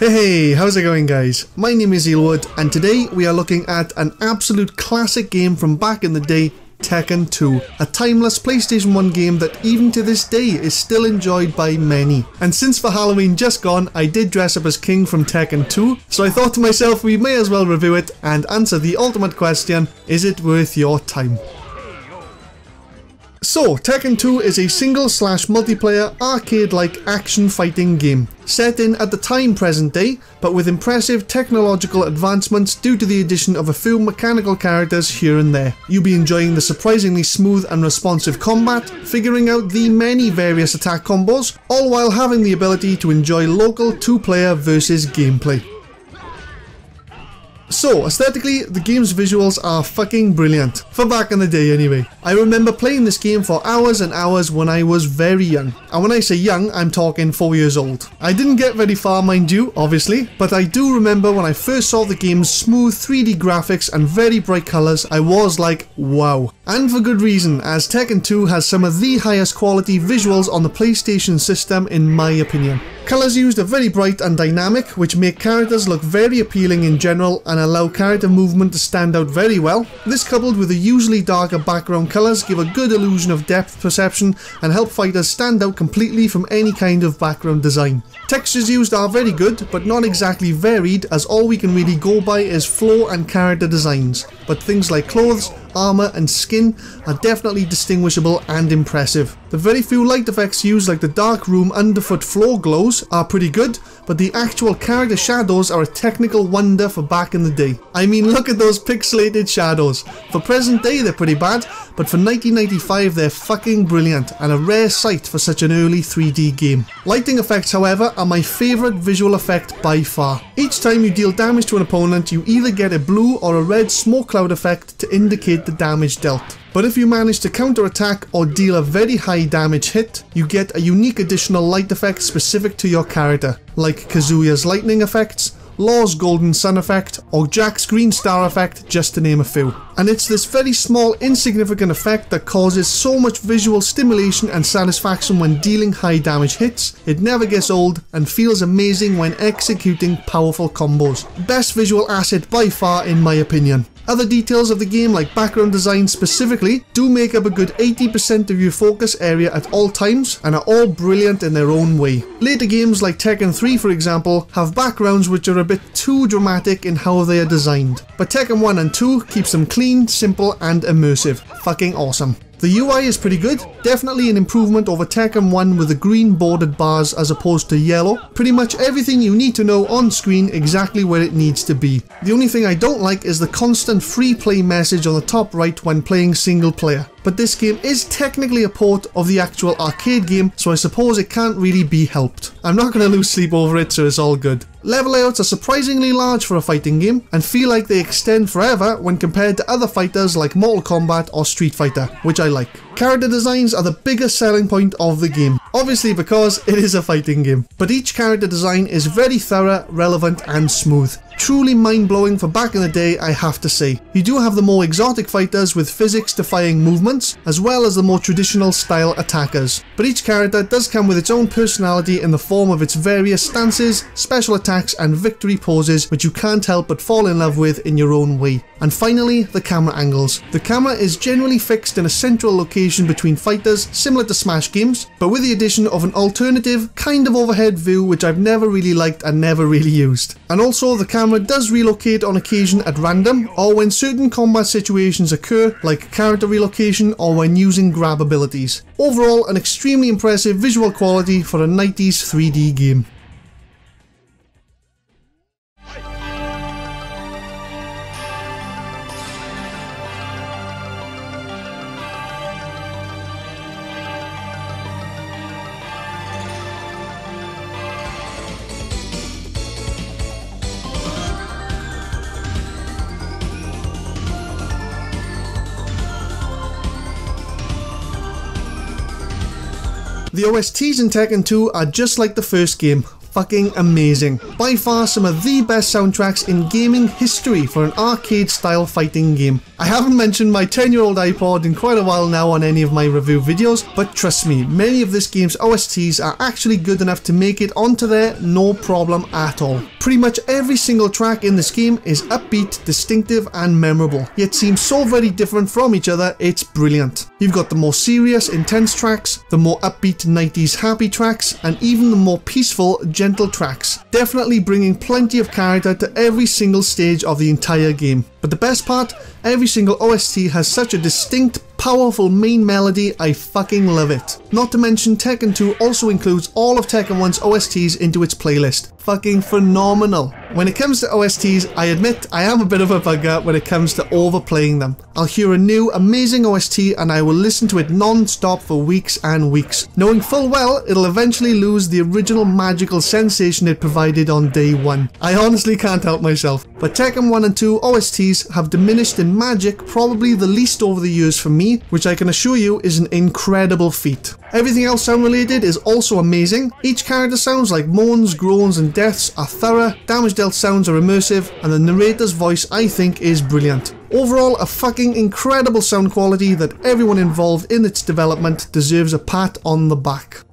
Hey, how's it going guys? My name is Eelwood and today we are looking at an absolute classic game from back in the day, Tekken 2. A timeless PlayStation 1 game that even to this day is still enjoyed by many. And since for Halloween just gone, I did dress up as King from Tekken 2, so I thought to myself we may as well review it and answer the ultimate question, is it worth your time? So, Tekken 2 is a single/multiplayer arcade-like action fighting game, set in at the time present day, but with impressive technological advancements due to the addition of a few mechanical characters here and there. You'll be enjoying the surprisingly smooth and responsive combat, figuring out the many various attack combos, all while having the ability to enjoy local two-player versus gameplay. So, aesthetically, the game's visuals are fucking brilliant, for back in the day anyway. I remember playing this game for hours and hours when I was very young, and when I say young, I'm talking 4 years old. I didn't get very far, mind you, obviously, but I do remember when I first saw the game's smooth 3D graphics and very bright colours, I was like, wow. And for good reason, as Tekken 2 has some of the highest quality visuals on the PlayStation system in my opinion. Colours used are very bright and dynamic, which make characters look very appealing in general and allow character movement to stand out very well. This coupled with the usually darker background colours give a good illusion of depth perception and help fighters stand out completely from any kind of background design. Textures used are very good, but not exactly varied, as all we can really go by is flow and character designs, but things like clothes, armour and skin are definitely distinguishable and impressive. The very few light effects used, like the dark room underfoot floor glows, are pretty good, but the actual character shadows are a technical wonder for back in the day. I mean, look at those pixelated shadows. For present day they're pretty bad, but for 1995 they're fucking brilliant and a rare sight for such an early 3D game. Lighting effects, however, are my favourite visual effect by far. Each time you deal damage to an opponent, you either get a blue or a red smoke cloud effect to indicate the damage dealt. But if you manage to counter-attack or deal a very high damage hit, you get a unique additional light effect specific to your character, like Kazuya's lightning effects, Law's golden sun effect, or Jack's green star effect, just to name a few. And it's this very small, insignificant effect that causes so much visual stimulation and satisfaction when dealing high damage hits. It never gets old and feels amazing when executing powerful combos. Best visual asset by far in my opinion. Other details of the game, like background design specifically, do make up a good 80% of your focus area at all times and are all brilliant in their own way. Later games like Tekken 3 for example have backgrounds which are a bit too dramatic in how they are designed, but Tekken 1 and 2 keeps them clean, simple and immersive. Fucking awesome. The UI is pretty good, definitely an improvement over Tekken 1 with the green bordered bars as opposed to yellow. Pretty much everything you need to know on screen exactly where it needs to be. The only thing I don't like is the constant free play message on the top right when playing single player. But this game is technically a port of the actual arcade game, so I suppose it can't really be helped. I'm not going to lose sleep over it, so it's all good. Level layouts are surprisingly large for a fighting game, and feel like they extend forever when compared to other fighters like Mortal Kombat or Street Fighter, which I like. Character designs are the biggest selling point of the game, obviously because it is a fighting game. But each character design is very thorough, relevant and smooth. Truly mind-blowing for back in the day, I have to say. You do have the more exotic fighters with physics-defying movements, as well as the more traditional style attackers. But each character does come with its own personality in the form of its various stances, special attacks and victory poses, which you can't help but fall in love with in your own way. And finally, the camera angles. The camera is generally fixed in a central location between fighters, similar to Smash games, but with the addition of an alternative, kind of overhead view which I've never really liked and never really used. And also, the camera does relocate on occasion at random, or when certain combat situations occur, like character relocation or when using grab abilities. Overall, an extremely impressive visual quality for a 90s 3D game. The OSTs in Tekken 2 are just like the first game, fucking amazing. By far some of the best soundtracks in gaming history for an arcade style fighting game. I haven't mentioned my 10-year-old iPod in quite a while now on any of my review videos, but trust me, many of this game's OSTs are actually good enough to make it onto there no problem at all. Pretty much every single track in this game is upbeat, distinctive and memorable, yet seems so very different from each other, it's brilliant. You've got the more serious, intense tracks, the more upbeat 90s happy tracks, and even the more peaceful, gentle tracks, definitely bringing plenty of character to every single stage of the entire game. But the best part, every single OST has such a distinct, powerful main melody, I fucking love it. Not to mention Tekken 2 also includes all of Tekken 1's OSTs into its playlist. Fucking phenomenal. When it comes to OSTs, I admit I am a bit of a bugger when it comes to overplaying them. I'll hear a new amazing OST and I will listen to it non-stop for weeks and weeks, knowing full well it'll eventually lose the original magical sensation it provided on day one. I honestly can't help myself, but Tekken 1 and 2 OSTs have diminished in magic probably the least over the years for me, which I can assure you is an incredible feat. Everything else sound related is also amazing. Each character sounds like moans, groans and deaths are thorough, damage dealt sounds are immersive, and the narrator's voice I think is brilliant. Overall, a fucking incredible sound quality that everyone involved in its development deserves a pat on the back.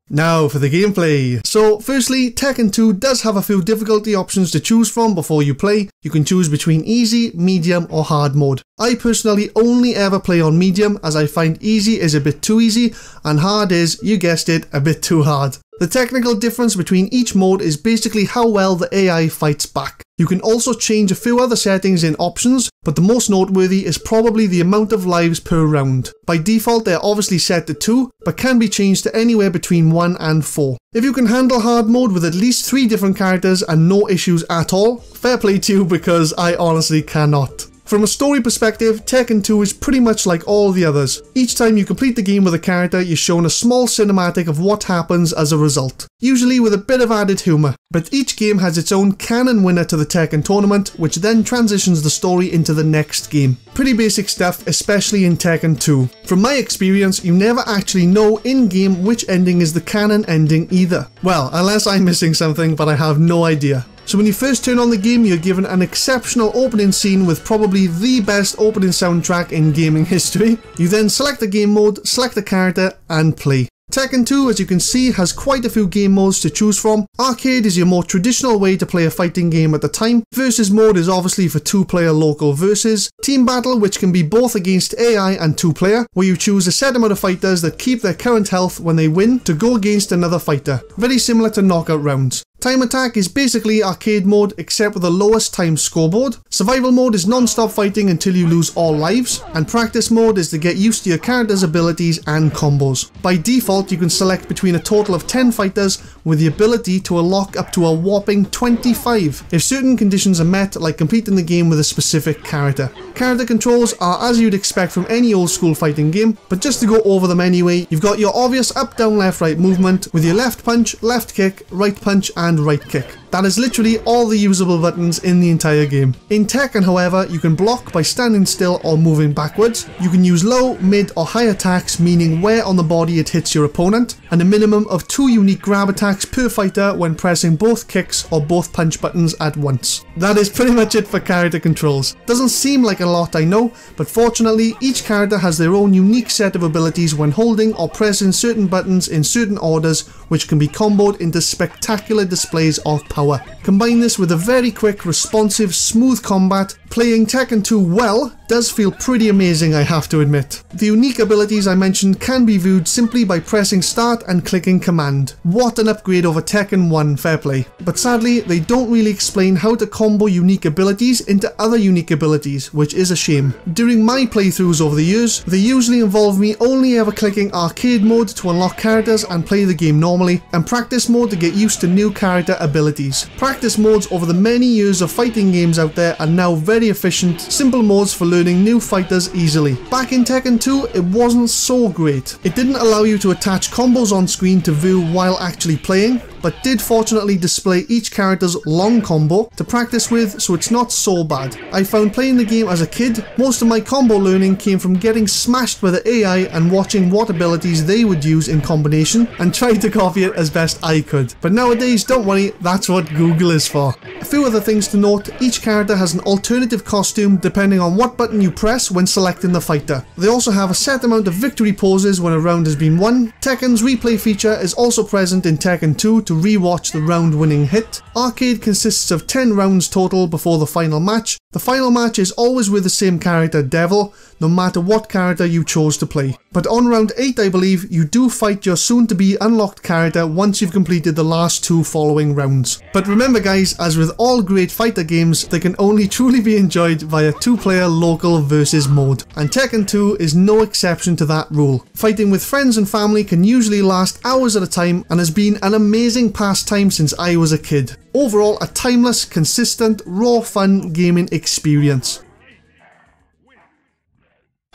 Now for the gameplay. So firstly, Tekken 2 does have a few difficulty options to choose from before you play. You can choose between easy, medium or hard mode. I personally only ever play on medium as I find easy is a bit too easy and hard is, you guessed it, a bit too hard. The technical difference between each mode is basically how well the AI fights back. You can also change a few other settings in options, but the most noteworthy is probably the amount of lives per round. By default they're obviously set to 2, but can be changed to anywhere between 1 and 4. If you can handle hard mode with at least 3 different characters and no issues at all, fair play to you because I honestly cannot. From a story perspective, Tekken 2 is pretty much like all the others. Each time you complete the game with a character, you're shown a small cinematic of what happens as a result, usually with a bit of added humour. But each game has its own canon winner to the Tekken tournament, which then transitions the story into the next game. Pretty basic stuff, especially in Tekken 2. From my experience, you never actually know in-game which ending is the canon ending either. Well, unless I'm missing something, but I have no idea. So when you first turn on the game, you're given an exceptional opening scene with probably the best opening soundtrack in gaming history. You then select the game mode, select a character, and play. Tekken 2, as you can see, has quite a few game modes to choose from. Arcade is your more traditional way to play a fighting game at the time. Versus mode is obviously for 2-player local versus. Team battle, which can be both against AI and 2-player, where you choose a set amount of fighters that keep their current health when they win to go against another fighter. Very similar to knockout rounds. Time attack is basically arcade mode except with the lowest time scoreboard. Survival mode is non-stop fighting until you lose all lives, and practice mode is to get used to your character's abilities and combos. By default you can select between a total of 10 fighters with the ability to unlock up to a whopping 25 if certain conditions are met, like completing the game with a specific character. Character controls are as you'd expect from any old school fighting game, but just to go over them anyway, you've got your obvious up, down, left, right movement with your left punch, left kick, right punch and right kick. That is literally all the usable buttons in the entire game. In Tekken, however, you can block by standing still or moving backwards. You can use low, mid or high attacks, meaning where on the body it hits your opponent, and a minimum of 2 unique grab attacks per fighter when pressing both kicks or both punch buttons at once. That is pretty much it for character controls. Doesn't seem like a lot, I know, but fortunately each character has their own unique set of abilities when holding or pressing certain buttons in certain orders, which can be comboed into spectacular displays of power. Combine this with a very quick, responsive, smooth combat. Playing Tekken 2 well does feel pretty amazing, I have to admit. The unique abilities I mentioned can be viewed simply by pressing start and clicking command. What an upgrade over Tekken 1, fair play. But sadly, they don't really explain how to combo unique abilities into other unique abilities, which is a shame. During my playthroughs over the years, they usually involve me only ever clicking arcade mode to unlock characters and play the game normally, and practice mode to get used to new character abilities. Practice modes over the many years of fighting games out there are now very efficient, simple modes for learning new fighters easily. Back in Tekken 2, it wasn't so great. It didn't allow you to attach combos on screen to view while actually playing, but did fortunately display each character's long combo to practice with, so it's not so bad. I found playing the game as a kid, most of my combo learning came from getting smashed by the AI and watching what abilities they would use in combination and tried to copy it as best I could. But nowadays, don't worry, that's what Google is for. A few other things to note: each character has an alternative costume depending on what button you press when selecting the fighter. They also have a set amount of victory poses when a round has been won. Tekken's replay feature is also present in Tekken 2 to re-watch the round-winning hit. Arcade consists of 10 rounds total before the final match. The final match is always with the same character, Devil, no matter what character you chose to play. But on round 8, I believe, you do fight your soon-to-be unlocked character once you've completed the last 2 following rounds. But remember guys, as with all great fighter games, they can only truly be enjoyed via 2-player local versus mode. And Tekken 2 is no exception to that rule. Fighting with friends and family can usually last hours at a time and has been an amazing pastime since I was a kid. Overall, a timeless, consistent, raw fun gaming experience.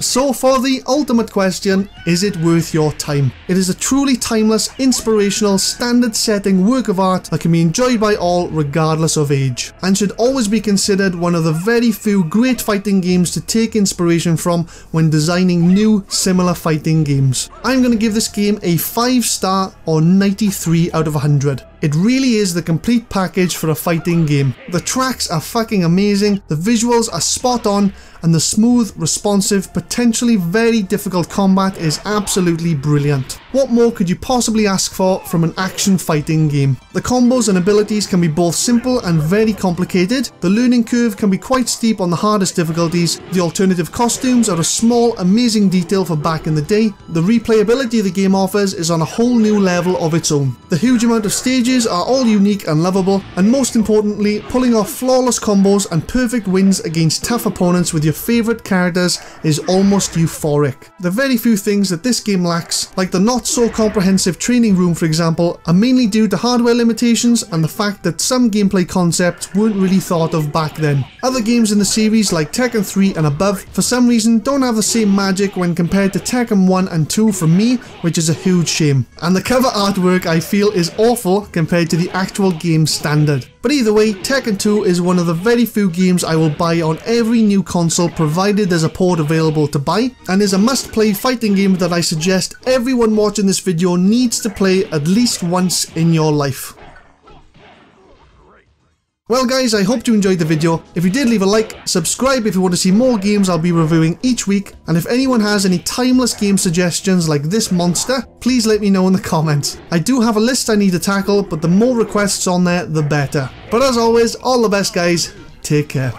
So for the ultimate question, is it worth your time? It is a truly timeless, inspirational, standard-setting work of art that can be enjoyed by all regardless of age, and should always be considered one of the very few great fighting games to take inspiration from when designing new, similar fighting games. I'm going to give this game a 5-star or 93 out of 100. It really is the complete package for a fighting game. The tracks are fucking amazing, the visuals are spot on, and the smooth, responsive, potentially very difficult combat is absolutely brilliant. What more could you possibly ask for from an action fighting game? The combos and abilities can be both simple and very complicated. The learning curve can be quite steep on the hardest difficulties. The alternative costumes are a small, amazing detail for back in the day. The replayability the game offers is on a whole new level of its own. The huge amount of stages are all unique and lovable, and most importantly, pulling off flawless combos and perfect wins against tough opponents with your favourite characters is almost euphoric. The very few things that this game lacks, like the not so comprehensive training room for example, are mainly due to hardware limitations and the fact that some gameplay concepts weren't really thought of back then. Other games in the series like Tekken 3 and above for some reason don't have the same magic when compared to Tekken 1 and 2 for me, which is a huge shame. And the cover artwork I feel is awful compared to the actual game standard. But either way, Tekken 2 is one of the very few games I will buy on every new console provided there's a port available to buy, and is a must-play fighting game that I suggest everyone watching this video needs to play at least once in your life. Well guys, I hope you enjoyed the video. If you did, leave a like, subscribe if you want to see more games I'll be reviewing each week, and if anyone has any timeless game suggestions like this monster, please let me know in the comments. I do have a list I need to tackle, but the more requests on there, the better. But as always, all the best guys, take care.